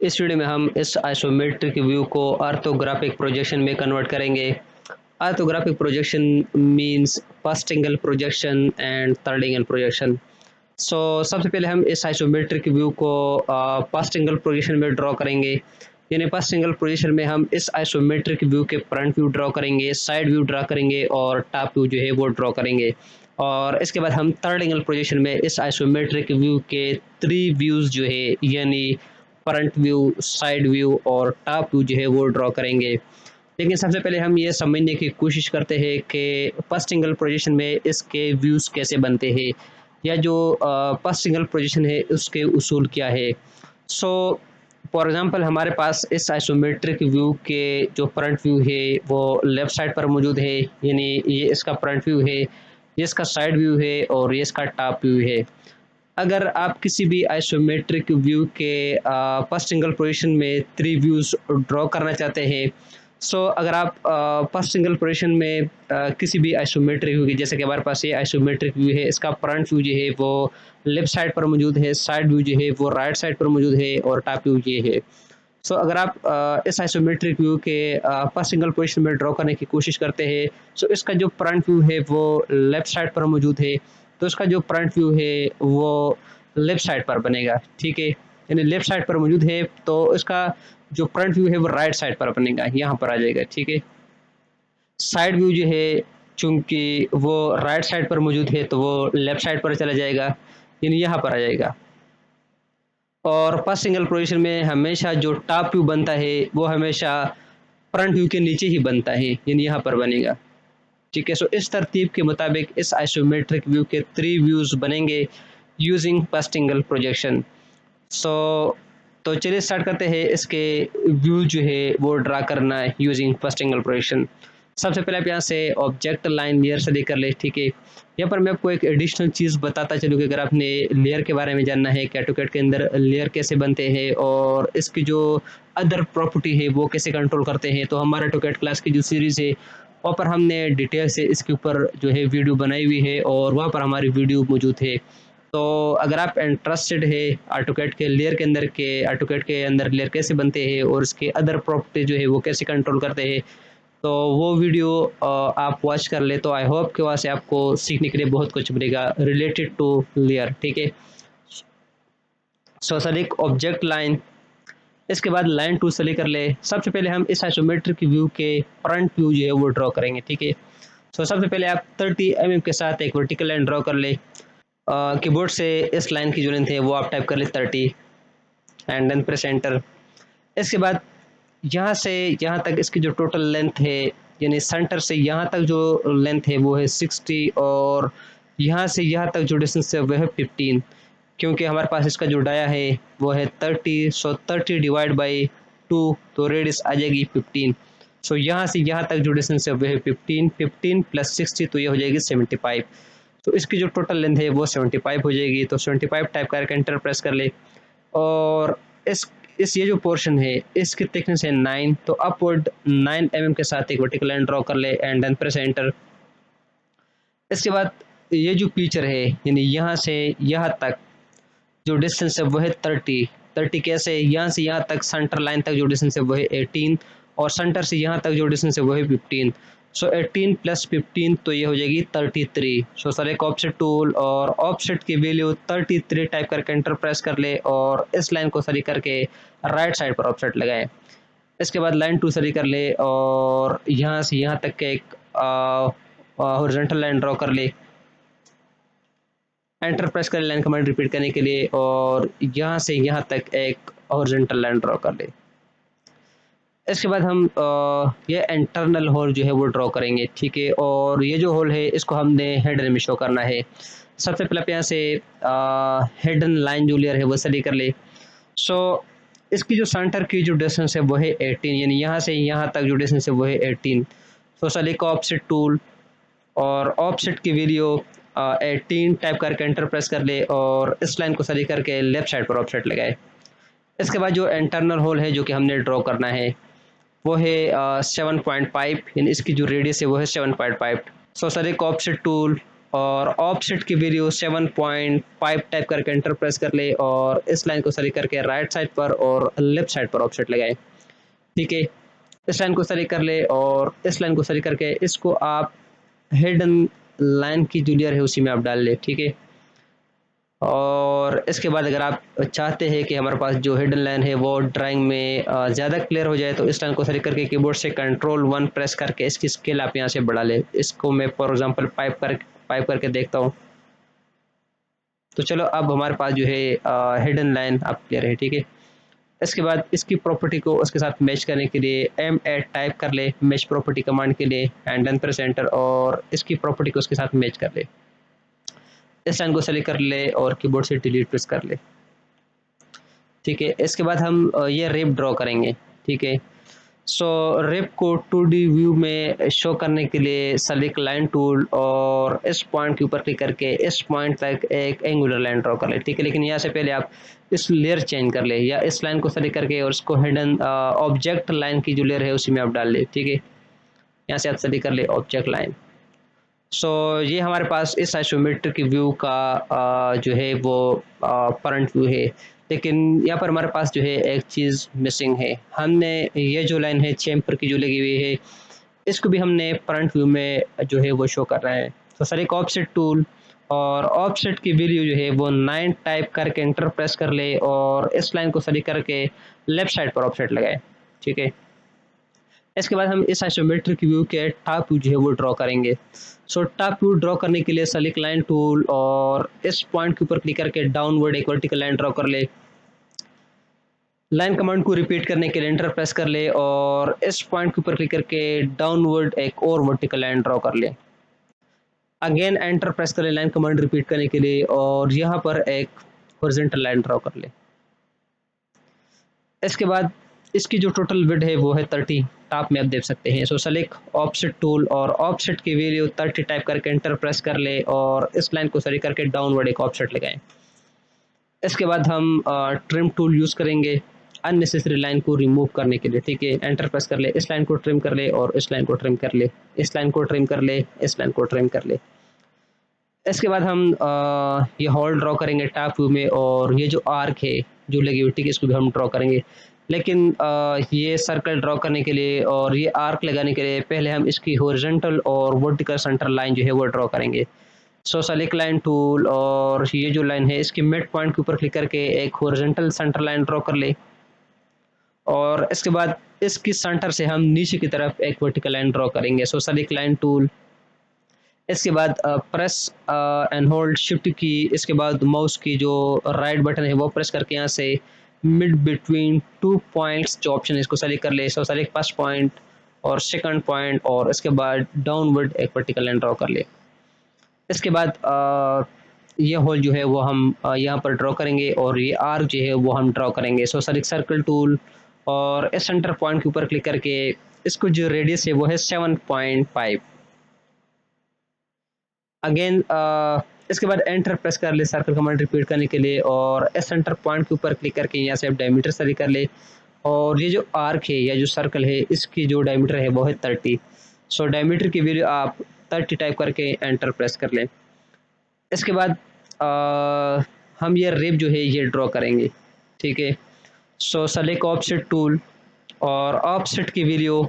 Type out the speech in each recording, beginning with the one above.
इस वीडियो में हम इस आइसोमेट्रिक व्यू को ऑर्थोग्राफिक प्रोजेक्शन में कन्वर्ट करेंगे। Orthographic projection means first angle projection and third angle projection. सबसे पहले हम इस आइसोमेट्रिक व्यू को फर्स्ट एंगल प्रोजेक्शन में ड्रॉ करेंगे। यानी फर्स्ट एंगल प्रोजेक्शन में हम इस आइसोमेट्रिक व्यू के फ्रंट व्यू ड्रॉ करेंगे, साइड व्यू ड्रॉ करेंगे और टॉप व्यू जो है वो ड्रॉ करेंगे। और इसके बाद हम थर्ड एंगल प्रोजेक्शन में इस आइसोमेट्रिक व्यू के 3 व्यूज जो है यानी फ्रंट व्यू, साइड व्यू और टॉप व्यू जो है वो ड्रॉ करेंगे। लेकिन सबसे पहले हम ये समझने की कोशिश करते हैं कि फर्स्ट एंगल प्रोजेक्शन में इसके व्यूज़ कैसे बनते हैं या जो फर्स्ट एंगल प्रोजेक्शन है उसके उसूल क्या है। सो फॉर एग्जांपल हमारे पास इस आइसोमेट्रिक व्यू के जो फ्रंट व्यू है वो लेफ़्ट साइड पर मौजूद है, यानी ये इसका फ्रंट व्यू है, ये इसका साइड व्यू है और ये इसका टॉप व्यू है। अगर आप किसी भी आइसोमेट्रिक व्यू के फर्स्ट एंगल पोजीशन में 3 व्यूज़ ड्रॉ करना चाहते हैं, अगर आप फर्स्ट एंगल पोजीशन में किसी भी आइसोमेट्रिक व्यू की, जैसे कि हमारे पास ये आइसोमेट्रिक व्यू है, इसका फ्रंट व्यू जो है वो लेफ्ट साइड पर मौजूद है, साइड व्यू जो है वो राइट साइड पर मौजूद है और टॉप व्यू ये है। अगर आप इस आइसोमेट्रिक व्यू के फर्स्ट एंगल पोजीशन में ड्रॉ करने की कोशिश करते हैं, इसका जो फ्रंट व्यू है वो लेफ्ट साइड पर मौजूद है, तो इसका जो फ्रंट व्यू है वो लेफ्ट साइड पर बनेगा, ठीक है। यानी लेफ्ट साइड पर मौजूद है तो इसका जो फ्रंट व्यू है वो राइट साइड पर बनेगा, यहाँ पर आ जाएगा, ठीक है। साइड व्यू जो है चूंकि वो राइट साइड पर मौजूद है तो वो लेफ्ट साइड पर चला जाएगा, यानी यहाँ पर आ जाएगा। और फर्स्ट सिंगल पोजीशन में हमेशा जो टॉप व्यू बनता है वो हमेशा फ्रंट व्यू के नीचे ही बनता है, यानी यहाँ पर बनेगा, ठीक है। इस तरतीब के मुताबिक इस आइसोमेट्रिक व्यू के 3 व्यूज बनेंगे यूजिंग फर्स्ट एंगल प्रोजेक्शन। तो चलिए स्टार्ट करते हैं इसके व्यू जो है वो ड्रा करना है यूजिंग फर्स्ट एंगल प्रोजेक्शन। सबसे पहले आप यहाँ से ऑब्जेक्ट लाइन लेयर से लेकर ले, ठीक है। यहाँ पर मैं आपको एक एडिशनल चीज़ बताता चलूँ कि अगर आपने लेयर के बारे में जानना है कि ऑटोकैड के अंदर लेयर कैसे बनते हैं और इसकी जो अदर प्रॉपर्टी है वो कैसे कंट्रोल करते हैं, तो हमारा ऑटोकैड क्लास की जो सीरीज़ है वहाँ पर हमने डिटेल से इसके ऊपर जो है वीडियो बनाई हुई है और वहाँ पर हमारी वीडियो मौजूद है। तो अगर आप इंटरेस्टेड है ऑटोकैड के लेयर के अंदर के ऑटोकैड के अंदर लेयर कैसे बनते हैं और इसके अदर प्रॉपर्टी जो है वो कैसे कंट्रोल करते हैं, तो वो वीडियो आप वॉच कर ले, तो आई होप कि वहाँ से आपको सीखने के लिए बहुत कुछ मिलेगा रिलेटेड टू लेयर, ठीक है। सेलेक्ट ऑब्जेक्ट लाइन, इसके बाद लाइन टू सेलेक्ट कर ले। सबसे पहले हम इस आइसोमेट्रिक व्यू के फ्रंट व्यू जो है वो ड्रॉ करेंगे, ठीक है। सबसे पहले आप 30 mm के साथ एक वर्टिकल लाइन ड्रॉ कर ले। कीबोर्ड से इस लाइन की जो लेंथ है वो आप टाइप कर ले 30 एंड देन प्रेस एंटर। इसके बाद यहाँ से यहाँ तक इसकी जो टोटल लेंथ है, यानी सेंटर से यहाँ तक जो लेंथ है वो है 60 और यहाँ से यहाँ तक जो डिस्टेंस है वो है 15, क्योंकि हमारे पास इसका जो डाया है वो है 30। 30 डिवाइड बाई 2 तो रेडियस आ जाएगी 15। यहाँ से यहाँ तक जो डिस्टेंस है वो है 15, 15 प्लस 60 तो ये हो जाएगी 75। इसकी जो टोटल लेंथ है वो 75 हो जाएगी। तो 75 टाइप करके एंटर प्रेस कर ले और इस ये जो पोर्शन है इसकी थिकनेस है 9, तो अपवर्ड 9 mm के साथ एक वर्टिकल लाइन ड्रॉ कर ले एंड देन प्रेस एंटर। इसके बाद ये जो फीचर है यानी यहाँ से यहाँ तक जो डिस्टेंस है वो है 30। कैसे, यहाँ से यहाँ तक सेंटर लाइन तक जो डिस्टेंस है वो है 18 और सेंटर से यहाँ तक जो डिस्टेंस है वो है 15। 18 प्लस 15 तो ये हो जाएगी 33। सेलेक्ट ऑफसेट टूल और ऑफसेट की वैल्यू 33 टाइप करके एंटर प्रेस कर ले और इस लाइन को सही करके राइट साइड पर ऑफसेट लगाए। इसके बाद लाइन टू सही कर ले और यहाँ से यहाँ तक के एक हॉरिजॉन्टल लाइन ड्रॉ कर ले। एंटर प्रेस कर लाइन कमांड रिपीट करने के लिए और यहाँ से यहाँ तक एक हॉरिजॉन्टल लाइन ड्रॉ कर ले। इसके बाद हम ये इंटरनल होल जो है वो ड्रॉ करेंगे, ठीक है। और ये जो होल है इसको हमने हेडन में शो करना है। सबसे पहले आप यहाँ से हेडन लाइन जो लेयर है वो सही कर ले। इसकी जो सेंटर की जो डिस्टेंस है वो है 18, यानी यहाँ से यहाँ तक जो डिस्टेंस है वो है 18। सेलेक्ट ऑफसेट टूल और ऑफसेट की वैल्यू 18 टाइप करके एंटर प्रेस कर ले और इस लाइन को सही करके लेफ्ट साइड पर ऑफसेट लगाए। इसके बाद जो इंटरनल होल है जो कि हमने ड्रॉ करना है वो है 7.5, यानी इसकी जो रेडियस है वो है 7.5। सेलेक्ट ऑफसेट टूल और ऑफसेट की वैल्यू 7.5 टाइप करके एंटर प्रेस कर ले और इस लाइन को सेलेक्ट करके राइट साइड पर और लेफ्ट साइड पर ऑफसेट लगाए। ठीक है, इस लाइन को सेलेक्ट कर ले और इस लाइन को सेलेक्ट करके इसको आप हिडन लाइन की जो लेयर है उसी में आप डाल ले। ठीक है, और इसके बाद अगर आप चाहते हैं कि हमारे पास जो हिडन लाइन है वो ड्राइंग में ज़्यादा क्लियर हो जाए तो इस लाइन को सेलेक्ट करके कीबोर्ड से Ctrl+1 प्रेस करके इसकी स्केल आप यहाँ से बढ़ा ले। इसको मैं फॉर एग्जांपल पाइप करके देखता हूँ। तो चलो अब हमारे पास जो है हिडन लाइन आप क्लियर है। ठीक है, इसके बाद इसकी प्रॉपर्टी को उसके साथ मैच करने के लिए M8 टाइप कर ले मैच प्रॉपर्टी कमांड के लिए एंड देन प्रेस एंटर और इसकी प्रॉपर्टी को उसके साथ मैच कर ले। इस लाइन को सेलेक्ट कर ले और कीबोर्ड से डिलीट प्रेस कर ले। ठीक है, इसके बाद हम ये रेप ड्रॉ करेंगे। ठीक है, सो रेप को 2D व्यू में शो करने के लिए सेलेक्ट लाइन टूल और इस पॉइंट के ऊपर क्लिक करके इस पॉइंट तक एक एंगुलर लाइन ड्रॉ कर ले। ठीक है, लेकिन यहाँ से पहले आप इस लेयर चेंज कर ले या इस लाइन को सेलेक्ट करके और इसको हिडन ऑब्जेक्ट लाइन की जो लेयर है उसी में आप डाल ले। ठीक है, यहाँ से आप सेलेक्ट कर ले ऑब्जेक्ट लाइन। सो ये हमारे पास इस आइसोमेट्रिक व्यू का जो है वो फ्रंट व्यू है, लेकिन यहाँ पर हमारे पास जो है एक चीज़ मिसिंग है। हमने ये जो लाइन है चैम्पर की जो लगी हुई है इसको भी हमने फ्रंट व्यू में जो है वो शो कर रहा है। तो सर एक ऑफसेट टूल और ऑफसेट की वैल्यू जो है वो 9 टाइप करके एंटर प्रेस कर ले और इस लाइन को सेलेक्ट करके लेफ्ट साइड पर ऑफसेट लगाए। ठीक है, इसके बाद हम इस आइसोमेट्रिक व्यू के टॉप व्यू जो है वो ड्रॉ करेंगे। सो टॉप व्यू ड्रॉ करने के लिए सेलेक्ट लाइन टूल और इस पॉइंट के ऊपर क्लिक करके डाउनवर्ड एक वर्टिकल लाइन ड्रॉ कर ले। लाइन कमांड को रिपीट करने के लिए एंटर प्रेस कर ले और इस पॉइंट के ऊपर क्लिक करके डाउनवर्ड एक और वर्टिकल लाइन ड्रॉ कर ले। अगेन एंटर प्रेस कर ले लाइन कमांड रिपीट करने के लिए और यहाँ पर एक हॉरिजॉन्टल लाइन ड्रॉ कर ले। इसके बाद इसकी जो टोटल विड्थ है वो है 30, टॉप में आप देख सकते हैं। सो सेलेक्ट ऑफसेट टूल और ऑफसेट की वैल्यू 30 टाइप करके एंटर प्रेस कर ले और इस लाइन को सेलेक्ट करके डाउनवर्ड एक ऑफसेट लगाएं। इसके बाद हम ट्रिम टूल यूज़ करेंगे अननेसेसरी लाइन को रिमूव करने के लिए। ठीक है, एंटर प्रेस कर ले, इस लाइन को ट्रिम कर ले और इस लाइन को ट्रिम कर ले, इस लाइन को ट्रिम कर ले, इस लाइन को ट्रिम कर ले। इसके बाद हम ये होल ड्रॉ करेंगे टॉप व्यू में और ये जो आर्क है जो लगी हुई, ठीक है, इसको भी हम ड्रॉ करेंगे। लेकिन ये सर्कल ड्रॉ करने के लिए और ये आर्क लगाने के लिए पहले हम इसकी हॉरिजॉन्टल और वर्टिकल सेंटर लाइन जो है वो ड्रॉ करेंगे। सो सेलेक्ट लाइन टूल और ये जो लाइन है इसके मिड पॉइंट के ऊपर क्लिक करके एक हॉरिजॉन्टल सेंटर लाइन ड्रॉ कर ले और इसके बाद इसकी सेंटर से हम नीचे की तरफ एक वर्टिकल लाइन ड्रॉ करेंगे। सो सेलेक्ट लाइन टूल, इसके बाद प्रेस एंड होल्ड शिफ्ट की, इसके बाद माउस की जो राइट बटन है वो प्रेस करके यहाँ से मिड बिटवीन 2 पॉइंट्स जो ऑप्शन है इसको सेलेक्ट कर ले। सो सेलेक्ट फर्स्ट पॉइंट और सेकंड पॉइंट और इसके बाद डाउनवर्ड एक वर्टिकल लाइन ड्रॉ कर ले। इसके बाद ये होल जो है वो हम यहाँ पर ड्रॉ करेंगे और ये आर्क जो है वो हम ड्रॉ करेंगे। सो सेलेक्ट सर्कल टूल और इस सेंटर पॉइंट के ऊपर क्लिक करके इसको जो रेडियस है वो है 7.5। अगेन इसके बाद एंटर प्रेस कर ले सर्कल कमांड रिपीट करने के लिए और इस सेंटर पॉइंट के ऊपर क्लिक करके यहाँ से आप डायमीटर सेलेक्ट कर ले और ये जो आर्क है या जो सर्कल है इसकी जो डायमीटर है वो है 30। सो डायमीटर की वैल्यू आप 30 टाइप करके एंटर प्रेस कर लें। इसके बाद हम ये रेप जो है ये ड्रॉ करेंगे। ठीक है, सो सेलेक्ट ऑफसेट टूल और ऑफसेट की वैल्यू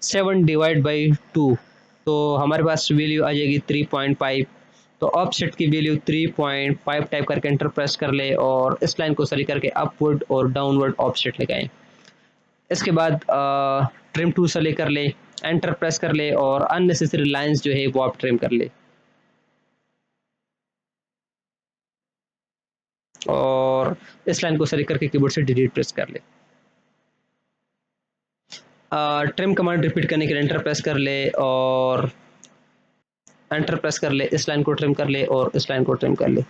7/2 तो हमारे पास वैल्यू आ जाएगी 3.5। तो ऑफसेट की वैल्यू 3.5 टाइप करके एंटर प्रेस कर ले और इस लाइन को सेलेक्ट करके अपवर्ड और डाउनवर्ड ऑफसेट लगाएं। इसके बाद ट्रिम टूल सेलेक्ट कर ले, एंटर प्रेस कर ले और अननेसेसरी लाइंस जो है वो आप ट्रिम कर ले और इस लाइन को सेलेक्ट करके कीबोर्ड से डिलीट प्रेस कर ले। ट्रिम कमांड रिपीट करने के लिए एंटर प्रेस कर ले और एंटर प्रेस कर ले, इस लाइन को ट्रिम कर ले और इस लाइन को ट्रिम कर ले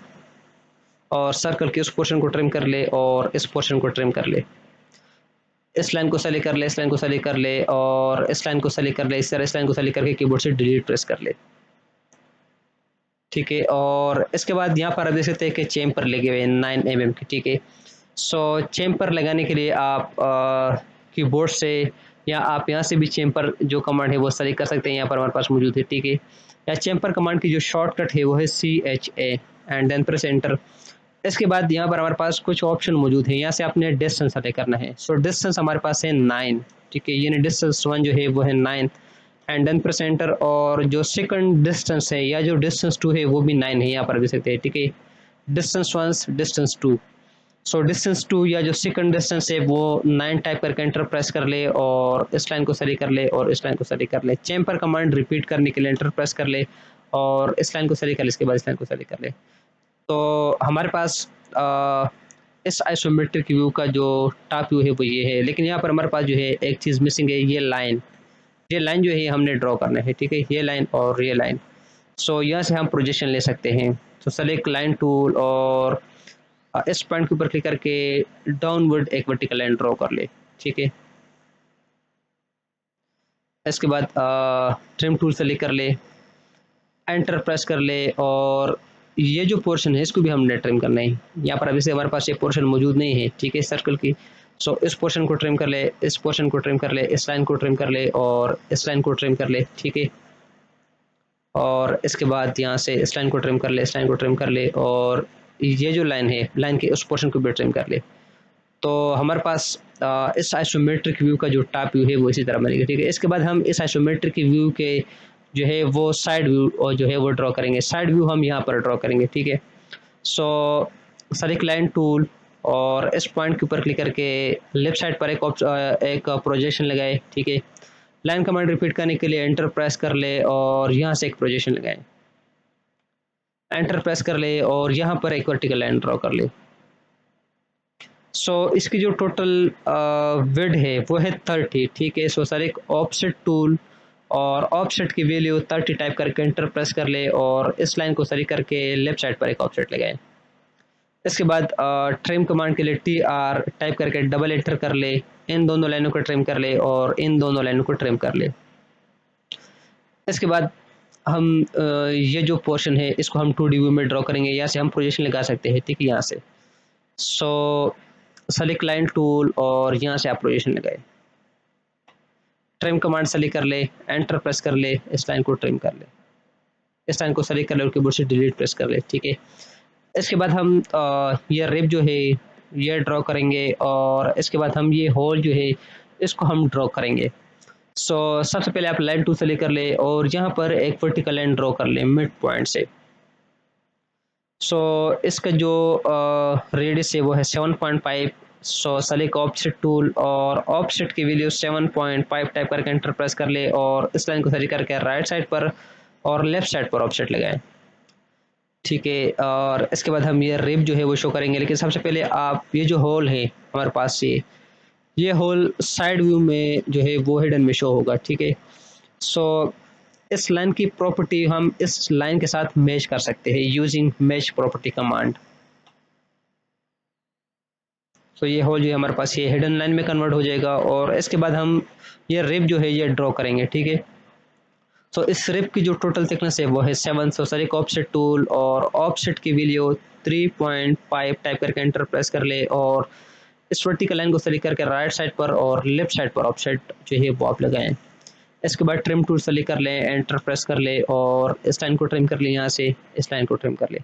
और सर्कल के उस पोर्शन को ट्रिम कर ले और इस पोर्शन को ट्रिम कर ले। इस लाइन को सेलेक्ट कर ले, इस लाइन को सेलेक्ट कर ले और इस लाइन को सेलेक्ट कर ले, इस तरह इस लाइन को सेलेक्ट करके कीबोर्ड से डिलीट प्रेस कर ले। ठीक है, और इसके बाद यहाँ पर आप देख सकते हैं कि चेम्पर लगे हुए हैं 9 mm की। ठीक है, सो चेम्पर लगाने के लिए आप कीबोर्ड से या आप यहाँ से भी चेम्पर जो कमांड है वो सेलेक्ट कर सकते हैं, यहाँ पर हमारे पास मौजूद है। ठीक है, या चैम्पर कमांड की जो शॉर्टकट है वो है CHA and then press enter. इसके बाद यहाँ पर हमारे पास कुछ ऑप्शन मौजूद है, यहाँ से आपने डिस्टेंस सेलेक्ट करना है। सो डिस्टेंस हमारे पास है 9, ठीक है, यानी डिस्टेंस 1 जो है वो है 9 एंड देन प्रेस एंटर। और जो सेकंड डिस्टेंस है या जो डिस्टेंस 2 है वो भी 9 है, यहाँ पर भी सकते हैं, ठीक है, डिस्टेंस 1 डिस्टेंस 2। सो डिस्टेंस 2 या जो सेकंड डिस्टेंस है वो 9 टाइप करके एंटर प्रेस कर ले और इस लाइन को सेलेक्ट कर ले और इस लाइन को सेलेक्ट कर ले। चैम्पर कमांड रिपीट करने के लिए एंटर प्रेस कर ले और इस लाइन को सेलेक्ट कर ले, इसके बाद इस लाइन को सेलेक्ट कर ले। तो हमारे पास इस आइसोमेट्रिक व्यू का जो टॉप व्यू है वो ये है, लेकिन यहाँ पर हमारे पास जो है एक चीज़ मिसिंग है, ये लाइन। ये लाइन जो है हमने ड्रॉ करना है, ठीक है, ये लाइन और ये लाइन। सो यहाँ से हम प्रोजेक्शन ले सकते हैं। तो सेलेक्ट लाइन टूल और इस पॉइंट के ऊपर क्लिक करके डाउनवर्ड एक वर्टिकल लाइन ड्रॉ कर ले, ठीक है। इसके बाद ट्रिम टूल सेलेक्ट कर ले, एंटर प्रेस कर ले और ये जो पोर्शन है इसको भी हमने ट्रिम करना है। यहाँ पर अभी से हमारे पास ये पोर्शन मौजूद नहीं है, ठीक है, सर्कल की। सो इस पोर्शन को ट्रिम कर ले, इस पोर्शन को ट्रिम कर ले, इस लाइन को ट्रिम कर ले और इस लाइन को ट्रिम कर ले, ठीक है। और इसके बाद यहाँ से इस लाइन को ट्रिम कर ले, इस लाइन को ट्रिम कर ले और ये जो लाइन है, लाइन के उस पोर्शन को भी ट्रिम कर ले। तो हमारे पास इस आइसोमेट्रिक व्यू का जो टॉप व्यू है वो इसी तरह बनेगा, ठीक है। इसके बाद हम इस आइसोमेट्रिक व्यू के जो है वो साइड व्यू और जो है वो ड्रॉ करेंगे। साइड व्यू हम यहाँ पर ड्रॉ करेंगे, ठीक है। सो सेलेक्ट लाइन टूल और इस पॉइंट के ऊपर क्लिक करके लेफ्ट साइड पर एक प्रोजेक्शन लगाए, ठीक है। लाइन कमांड रिपीट करने के लिए एंटर प्रेस कर ले और यहाँ से एक प्रोजेक्शन लगाए, एंटर प्रेस कर ले और यहाँ पर एक वर्टिकल लाइन ड्रॉ कर ले। सो इसकी जो टोटल विड्थ है वो है 30, ठीक है। सो सर एक ऑफसेट टूल और ऑफसेट की वैल्यू 30 टाइप करके एंटर प्रेस कर ले और इस लाइन को सही करके लेफ्ट साइड पर एक ऑफसेट लगाए। इसके बाद ट्रिम कमांड के लिए TR टाइप करके डबल एंटर कर ले, इन दोनों लाइनों को ट्रिम कर ले और इन दोनों लाइनों को ट्रिम कर ले। इसके बाद हम ये जो पोर्शन है इसको हम 2D व्यू में ड्रॉ करेंगे, यहाँ से हम प्रोजेक्शन लगा सकते हैं, ठीक है, यहाँ से। सो सेलेक्ट लाइन टूल और यहाँ से आप प्रोजेक्शन लगाए, ट्रिम कमांड सेलेक्ट कर ले, एंटर प्रेस कर ले, इस लाइन को ट्रिम कर ले, इस लाइन को सेलेक्ट कर ले और कीबोर्ड से डिलीट प्रेस कर ले, ठीक है। इसके बाद हम ये रिब जो है ये ड्रॉ करेंगे और इसके बाद हम ये होल जो है इसको हम ड्रॉ करेंगे। सो सबसे पहले आप लाइन टूल सेलेक्ट कर ले और यहाँ पर एक वर्टिकल लाइन ड्रॉ कर ले मिड पॉइंट से। सो इसका जो रेडियस है वो है 7.5। सो सेलेक्ट ऑफसेट टूल और ऑफसेट की वैल्यू 7.5 टाइप करके एंटर प्रेस कर ले और इस लाइन को सेलेक्ट करके राइट साइड पर और लेफ्ट साइड पर ऑफसेट लगाए, ठीक है। और इसके बाद हम ये रिब जो है वो शो करेंगे, लेकिन सबसे पहले आप ये जो होल है हमारे पास ये होल साइड व्यू में जो है वो हिडन में शो होगा, ठीक है। सो इस लाइन की प्रॉपर्टी हम इस लाइन के साथ मैच कर सकते हैं यूजिंग मैच प्रॉपर्टी कमांड। तो ये होल जो है हमारे पास ये हिडन लाइन में कन्वर्ट हो जाएगा और इसके बाद हम ये रिब जो है ये ड्रॉ करेंगे, ठीक है। तो इस रिब की जो टोटल थिकनेस है वो है 7। सो सर एक ऑफसेट टूल और ऑफसेट की वैल्यू 3.5 टाइप करके एंटर प्रेस कर ले और इस वर्टिकल लाइन को सेलेक्ट करके राइट साइड पर और लेफ्ट साइड पर ऑफसेट जो है वो आप लगाएं। इसके बाद ट्रिम टूल सेलेक्ट कर ले, एंटर प्रेस कर ले और इस लाइन को ट्रिम कर ले, यहाँ से इस लाइन को ट्रिम कर ले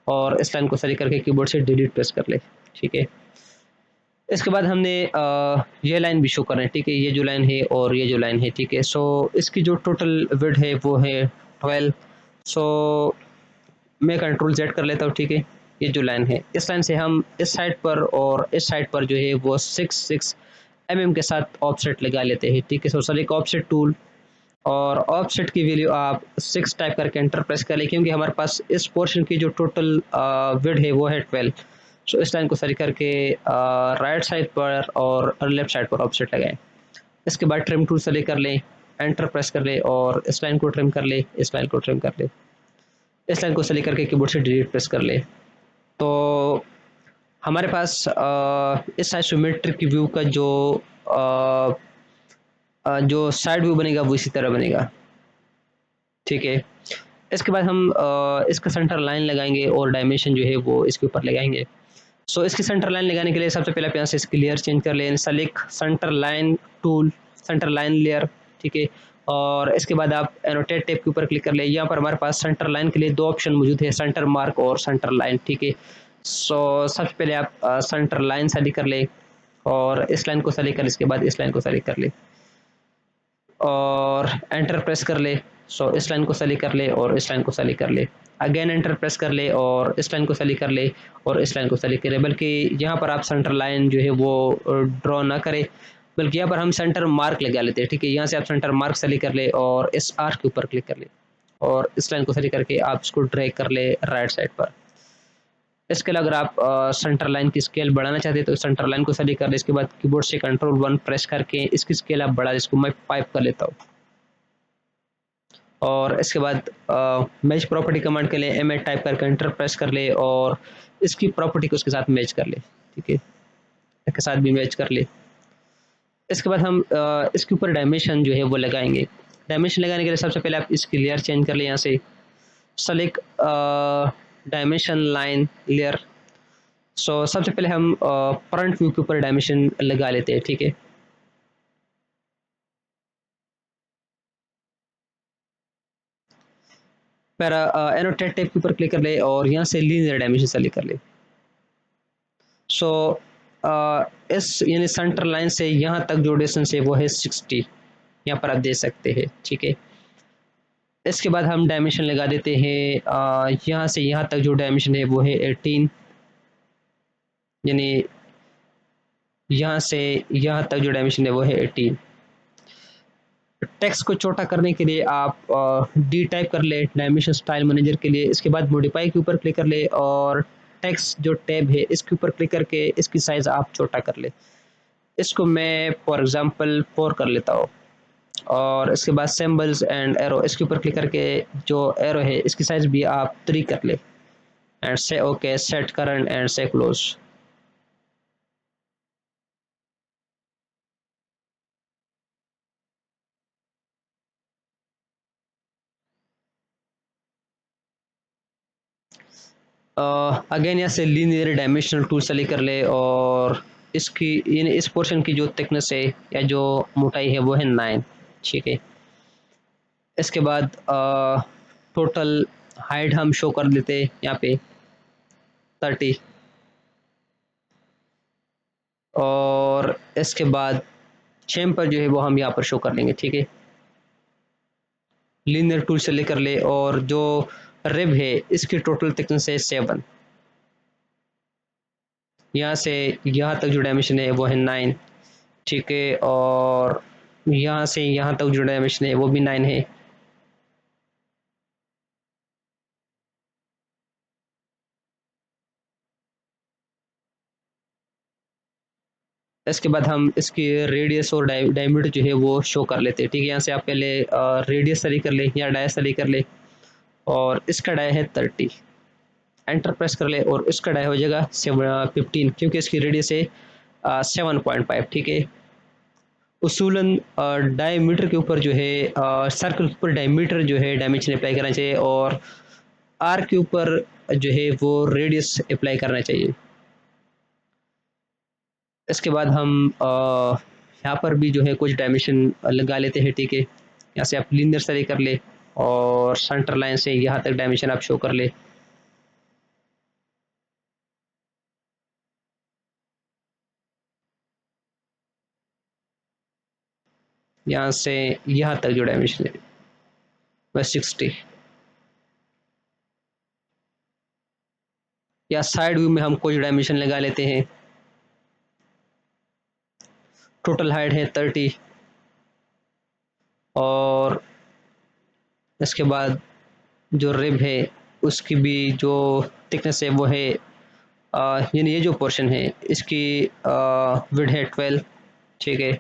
और इस लाइन को सेलेक्ट करके कीबोर्ड से डिलीट प्रेस कर ले, ठीक है। इसके बाद हमने ये लाइन भी शो करना है, ठीक है, ये जो लाइन है और ये जो लाइन है, ठीक है। सो इसकी जो टोटल विड्थ है वो है 12। सो मैं कंट्रोल Z कर लेता हूँ, ठीक है। ये जो लाइन है इस लाइन से हम इस साइड पर और इस साइड पर जो है वो 6 mm के साथ ऑफसेट लगा लेते हैं, ठीक है। सो सर एक ऑफसेट टूल और ऑफसेट की वैल्यू आप 6 टाइप करके एंटर प्रेस कर ले, क्योंकि हमारे पास इस पोर्शन की जो टोटल विड्थ है वो है 12। सो इस लाइन को सही करके राइट साइड पर और लेफ्ट साइड पर ऑफसेट लगाएं। इसके बाद ट्रिम टूल सेलेक्ट कर लें, एंटर प्रेस कर ले और इस लाइन को ट्रिम कर ले, इस लाइन को ट्रिम कर ले, इस लाइन को सेलेक्ट करके कीबोर्ड से डिलीट प्रेस कर ले। तो हमारे पास इस आइसोमेट्रिक व्यू का जो साइड व्यू बनेगा वो इसी तरह बनेगा, ठीक है। इसके बाद हम इसका सेंटर लाइन लगाएंगे और डायमेंशन जो है वो इसके ऊपर लगाएंगे। सो इसकी सेंटर लाइन लगाने के लिए सबसे पहले आप यहाँ से इसकी लेयर चेंज कर लें, select centre line tool, centre line layer, ठीक है। और इसके बाद आप एनोटेट टैब के ऊपर क्लिक कर ले। यहाँ पर हमारे पास सेंटर लाइन के लिए दो ऑप्शन मौजूद है, सेंटर मार्क और सेंटर लाइन, ठीक है। सो सबसे पहले आप सेंटर लाइन सेलेक्ट कर ले और इस लाइन को सेलेक्ट कर ले, इसके बाद इस लाइन को सेलेक्ट कर ले और एंटर प्रेस कर ले। सो इस लाइन को सेलेक्ट कर ले और इस लाइन को सेलेक्ट कर ले, अगेन एंटर प्रेस कर ले और इस लाइन को सेलेक्ट कर ले और इस लाइन को सेलेक्ट कर ले। बल्कि यहाँ पर आप सेंटर लाइन जो है वो ड्रॉ ना करें, बल्कि यहाँ पर हम सेंटर मार्क लगा लेते हैं, ठीक है। यहाँ से आप सेंटर मार्क सेलेक्ट कर ले और इस आर्क के ऊपर क्लिक कर ले और इस लाइन को सेलेक्ट करके आप इसको ड्रैग कर ले राइट साइड पर। इसके अलावा अगर आप सेंटर लाइन की स्केल बढ़ाना चाहते हैं तो सेंटर लाइन को सेलेक्ट कर ले, इसके बाद कीबोर्ड से Ctrl+1 प्रेस करके इसकी स्केल आप बढ़ा, इसको मैं 5 कर लेता हूँ। और इसके बाद मैच प्रॉपर्टी कमांड के लिए एम टाइप करके एंटर प्रेस कर ले और इसकी प्रॉपर्टी को उसके साथ मैच कर ले, ठीक है, इसके साथ भी मैच कर ले। इसके बाद हम इसके ऊपर डायमेंशन जो है वो लगाएंगे। डायमेंशन लगाने के लिए सबसे पहले आप इसकी लेयर चेंज कर ले, यहाँ से सेलेक्ट डायमेंशन लाइन लेयर। सो सबसे पहले हम फ्रंट व्यू के ऊपर डायमेंशन लगा लेते हैं, ठीक है। फिर एनोटेट टैब के ऊपर क्लिक कर ले और यहाँ से लीनियर डायमेंशन सेलेक्ट कर ले। सो इस यानी सेंटर लाइन से यहाँ तक जो डिस्टेंस है वो है 60, यहाँ पर आप दे सकते हैं, ठीक है। इसके बाद हम डायमेंशन लगा देते हैं, यहाँ से यहाँ तक जो डायमेंशन है वो है 18, यानी यहाँ से यहाँ तक जो डायमेंशन है वो है 18। टेक्स्ट को छोटा करने के लिए आप डी टाइप कर ले डायमेंशन स्टाइल मैनेजर के लिए। इसके बाद मॉडिफाई के ऊपर क्लिक कर ले और टेक्स्ट जो टैब है इसके ऊपर क्लिक करके इसकी साइज आप छोटा कर ले। इसको मैं फॉर एग्जांपल 4 कर लेता हूँ। और इसके बाद सिंबल्स एंड एरो, इसके ऊपर क्लिक करके जो एरो है इसकी साइज भी आप 3 कर ले एंड से ओके, सेट करंट एंड से क्लोज। अगेन यहाँ से लीनियर डायमेंशनल टूल सेलेक्ट कर ले और इसकी यानी इस पोर्शन की जो थिकनेस है या जो मोटाई है वो है 9, ठीक है। इसके बाद टोटल हाइट हम शो कर देते हैं यहाँ पे 30 और इसके बाद चैम्पर जो है वो हम यहाँ पर शो कर लेंगे, ठीक है। लीनियर टूल से लेकर ले और जो रिब है इसकी टोटल थिकनेस है 7, यहाँ से यहाँ तक जो डायमेंशन है वो है 9, ठीक है। और यहाँ से यहाँ तक जो डायमेंशन है वो भी 9 है। इसके बाद हम इसकी रेडियस और डायमीटर जो है वो शो कर लेते हैं, ठीक है। यहाँ से आप पहले रेडियस सेलेक्ट कर ले या डाया सेलेक्ट कर ले और इसका डाया है 30, एंटर प्रेस कर ले और इसका डाया हो जाएगा 15 क्योंकि इसकी रेडियस है 7.5, ठीक है। उसूलन डायमीटर के ऊपर जो है सर्कल के ऊपर डायमीटर जो है डायमेंशन अप्लाई करना चाहिए और आर के ऊपर जो है वो रेडियस अप्लाई करना चाहिए। इसके बाद हम यहाँ पर भी जो है कुछ डायमेंशन लगा लेते हैं, ठीक है। यहाँ से आप लीनियर सेलेक्ट कर ले और सेंटर लाइन से यहाँ तक डायमेंशन आप शो कर ले। यहाँ से यहाँ तक जो डायमेंशन है वह 60। या साइड व्यू में हम कुछ डायमेंशन लगा लेते हैं। टोटल हाइट है 30 और इसके बाद जो रिब है उसकी भी जो थिकनेस है वो है यानी ये जो पोर्शन है इसकी विड्थ है 12, ठीक है।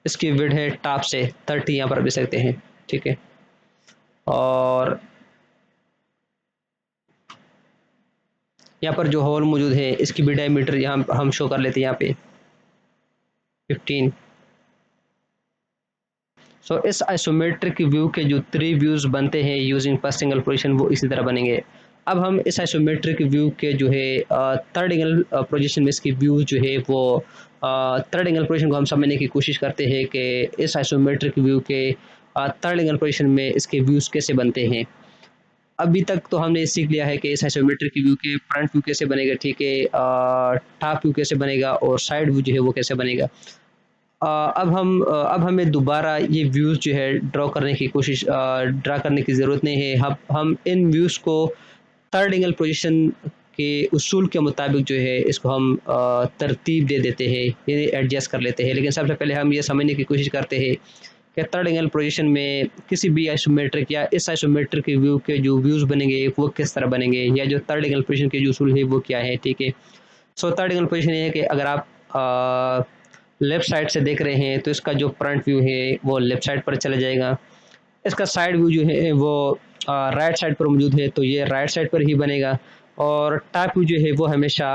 इसकी विड्थ है टॉप से 30, यहाँ पर भी सकते हैं, ठीक है। और यहाँ पर जो होल मौजूद है इसकी भी डायमीटर यहाँ हम शो कर लेते हैं यहाँ पे 15। सो इस आइसोमेट्रिक व्यू के जो 3 व्यूज बनते हैं यूजिंग फर्स्ट एंगल पोजीशन वो इसी तरह बनेंगे। अब हम इस आइसोमेट्रिक व्यू के जो है थर्ड एंगल प्रोजेक्शन में इसकी व्यू जो है वो थर्ड एंगल प्रोजेक्शन को हम समझने की कोशिश करते हैं कि इस आइसोमेट्रिक व्यू के थर्ड एंगल प्रोजेक्शन में इसके व्यूज़ कैसे बनते हैं। अभी तक तो हमने सीख लिया है कि इस आइसोमेट्रिक व्यू के फ्रंट व्यू कैसे बनेगा, ठीक है, टॉप व्यू कैसे बनेगा और साइड व्यू जो है वो कैसे बनेगा। अब हमें दोबारा ये व्यूज़ जो है ड्रा करने की ज़रूरत नहीं है। हम इन व्यूज़ को थर्ड एंगल पोजीशन के उसूल के मुताबिक जो है इसको हम तरतीब दे देते हैं, यानी एडजस्ट कर लेते हैं। लेकिन सबसे पहले हम ये समझने की कोशिश करते हैं कि थर्ड एंगल पोजीशन में किसी भी आइसोमेट्रिक या इस आइसोमेट्रिक के व्यू के जो व्यूज़ बनेंगे वो किस तरह बनेंगे, या जो थर्ड एंगल पोजीशन के जो उसूल है वो क्या है, ठीक है। सो थर्ड एंगल पोजीशन ये है कि अगर आप लेफ्ट साइड से देख रहे हैं तो इसका जो फ्रंट व्यू है वो लेफ्ट साइड पर चला जाएगा। इसका साइड व्यू जो है वो राइट साइड पर मौजूद है तो ये राइट साइड पर ही बनेगा। और टॉप व्यू जो है वो हमेशा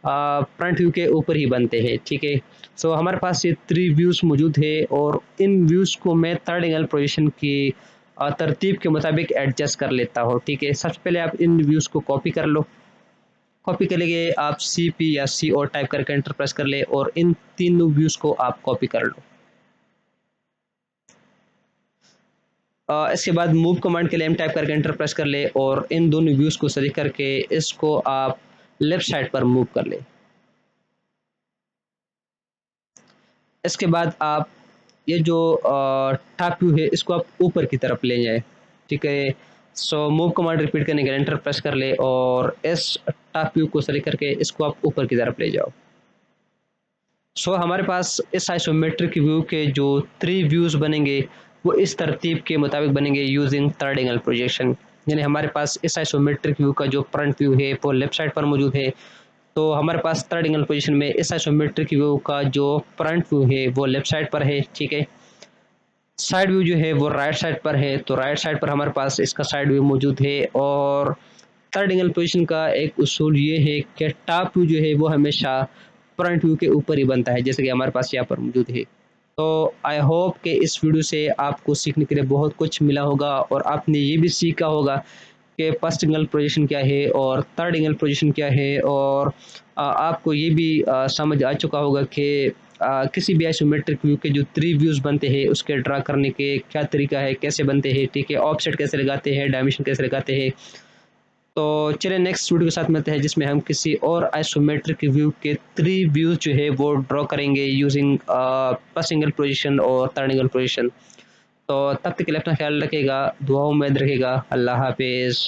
फ्रंट व्यू के ऊपर ही बनते हैं, ठीक है। सो हमारे पास ये 3 व्यूज़ मौजूद है और इन व्यूज़ को मैं थर्ड एंगल पोजीशन की तरतीब के मुताबिक एडजस्ट कर लेता हूँ, ठीक है। सबसे पहले आप इन व्यूज़ को कॉपी कर लो। कॉपी के लिए आप CP या CO टाइप करके एंटर प्रेस कर ले और इन तीनों व्यूज़ को आप कॉपी कर लो। इसके बाद मूव कमांड के लिए M टाइप करके एंटर प्रेस कर ले और इन दोनों व्यूज़ को सेलेक्ट करके इसको आप लेफ्ट साइड पर मूव कर ले। इसके बाद आप ये जो टॉप व्यू है इसको आप ऊपर की तरफ ले जाएँ, ठीक है। सो मूव कमांड रिपीट करने के लिए एंटर प्रेस कर ले और इस टॉप व्यू को सेलेक्ट करके इसको आप ऊपर की तरफ ले जाओ। सो हमारे पास इस आइसोमेट्रिक व्यू के जो 3 व्यूज़ बनेंगे वो इस तरतीब के मुताबिक बनेंगे यूजिंग थर्ड एंगल प्रोजेक्शन। यानी हमारे पास इस आइसोमेट्रिक व्यू का जो फ्रंट व्यू है वो लेफ्ट साइड पर मौजूद है, तो हमारे पास थर्ड एंगल पोजीशन में इस आइसोमेट्रिक व्यू का जो फ्रंट व्यू है वो लेफ्ट साइड पर है, ठीक है। साइड व्यू जो है वो राइट साइड पर है, तो राइट साइड पर हमारे पास इसका साइड व्यू मौजूद है। और थर्ड एंगल पोजीशन का एक उसूल ये है कि टॉप व्यू जो है वो हमेशा फ्रंट व्यू के ऊपर ही बनता है, जैसे कि हमारे पास यहाँ पर मौजूद है। तो आई होप कि इस वीडियो से आपको सीखने के लिए बहुत कुछ मिला होगा और आपने ये भी सीखा होगा कि फर्स्ट एंगल प्रोजेक्शन क्या है और थर्ड एंगल प्रोजेक्शन क्या है। और आपको ये भी समझ आ चुका होगा कि किसी भी आइसोमेट्रिक व्यू के जो 3 व्यूज़ बनते हैं उसके ड्रा करने के क्या तरीका है, कैसे बनते हैं, ठीक है, ऑफसेट कैसे लगाते हैं, डायमेंशन कैसे लगाते हैं। तो चलिए नेक्स्ट वीडियो के साथ मिलते हैं जिसमें हम किसी और आइसोमेट्रिक व्यू के 3 व्यूज़ जो है वो ड्रॉ करेंगे यूजिंग फर्स्ट एंगल पोजीशन और थर्ड एंगल पोजीशन। तो तब तक के लिए अपना ख्याल रखिएगा, दुआओं में याद रखिएगा। अल्लाह हाफिज़।